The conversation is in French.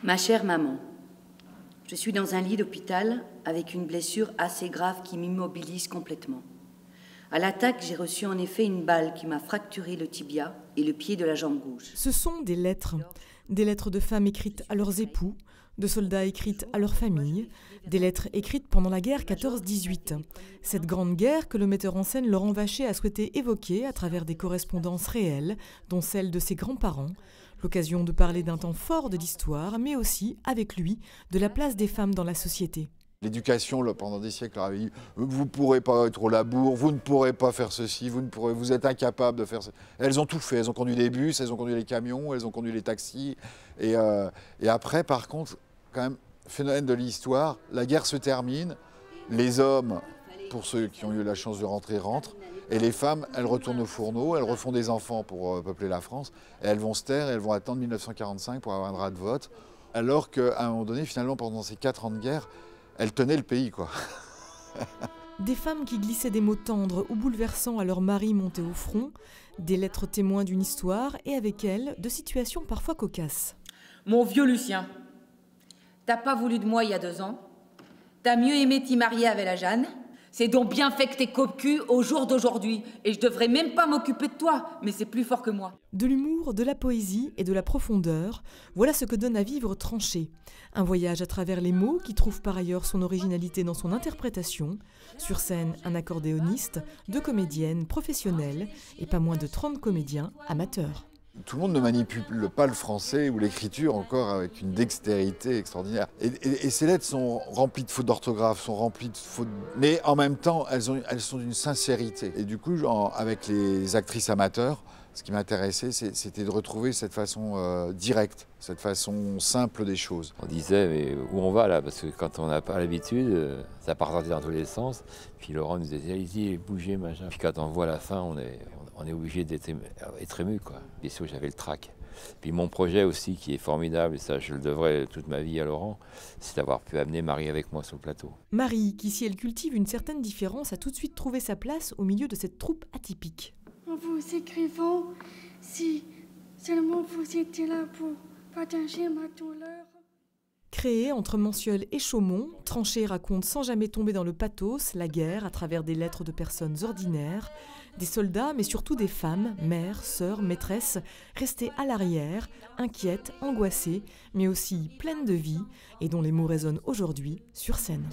Ma chère maman, je suis dans un lit d'hôpital avec une blessure assez grave qui m'immobilise complètement. À l'attaque, j'ai reçu en effet une balle qui m'a fracturé le tibia et le pied de la jambe gauche. Ce sont des lettres de femmes écrites à leurs époux, de soldats écrites à leurs familles, des lettres écrites pendant la guerre 14-18. Cette grande guerre que le metteur en scène Laurent Vacher a souhaité évoquer à travers des correspondances réelles, dont celle de ses grands-parents. L'occasion de parler d'un temps fort de l'histoire, mais aussi, avec lui, de la place des femmes dans la société. L'éducation, pendant des siècles, avait dit « vous ne pourrez pas être au labour, vous ne pourrez pas faire ceci, vous êtes incapable de faire ça ». Elles ont tout fait, elles ont conduit des bus, elles ont conduit les camions, elles ont conduit les taxis. Et après, par contre, quand même, phénomène de l'histoire, la guerre se termine, les hommes, pour ceux qui ont eu la chance de rentrer, rentrent, et les femmes, elles retournent au fourneau, elles refont des enfants pour peupler la France, et elles vont se taire, et elles vont attendre 1945 pour avoir un droit de vote, alors qu'à un moment donné, finalement, pendant ces 4 ans de guerre, elles tenaient le pays, quoi. Des femmes qui glissaient des mots tendres ou bouleversants à leur mari monté au front, des lettres témoins d'une histoire et avec elles, de situations parfois cocasses. Mon vieux Lucien, t'as pas voulu de moi il y a 2 ans. T'as mieux aimé t'y marier avec la Jeanne. C'est donc bien fait que t'es cocu au jour d'aujourd'hui. Et je devrais même pas m'occuper de toi, mais c'est plus fort que moi. De l'humour, de la poésie et de la profondeur, voilà ce que donne à vivre Tranchée. Un voyage à travers les mots qui trouve par ailleurs son originalité dans son interprétation. Sur scène, un accordéoniste, 2 comédiennes professionnelles et pas moins de 30 comédiens amateurs. Tout le monde ne manipule pas le français ou l'écriture encore avec une dextérité extraordinaire. Et ces lettres sont remplies de fautes d'orthographe, sont remplies de fautes... Mais en même temps, elles sont d'une sincérité. Et du coup, avec les actrices amateurs, ce qui m'intéressait, c'était de retrouver cette façon directe, cette façon simple des choses. On disait, mais où on va là? Parce que quand on n'a pas l'habitude, ça partait dans tous les sens. Puis Laurent nous disait, allez-y, bougez, machin. Puis quand on voit la fin, on est obligé d'être ému, quoi. Bien sûr, j'avais le trac. Puis mon projet aussi, qui est formidable, et ça je le devrais toute ma vie à Laurent, c'est d'avoir pu amener Marie avec moi sur le plateau. Marie, qui si elle cultive une certaine différence, a tout de suite trouvé sa place au milieu de cette troupe atypique. En vous écrivant, si seulement vous étiez là pour partager ma douleur. Créée entre Mansiol et Chaumont, Tranchée raconte sans jamais tomber dans le pathos la guerre à travers des lettres de personnes ordinaires, des soldats mais surtout des femmes, mères, sœurs, maîtresses, restées à l'arrière, inquiètes, angoissées, mais aussi pleines de vie et dont les mots résonnent aujourd'hui sur scène.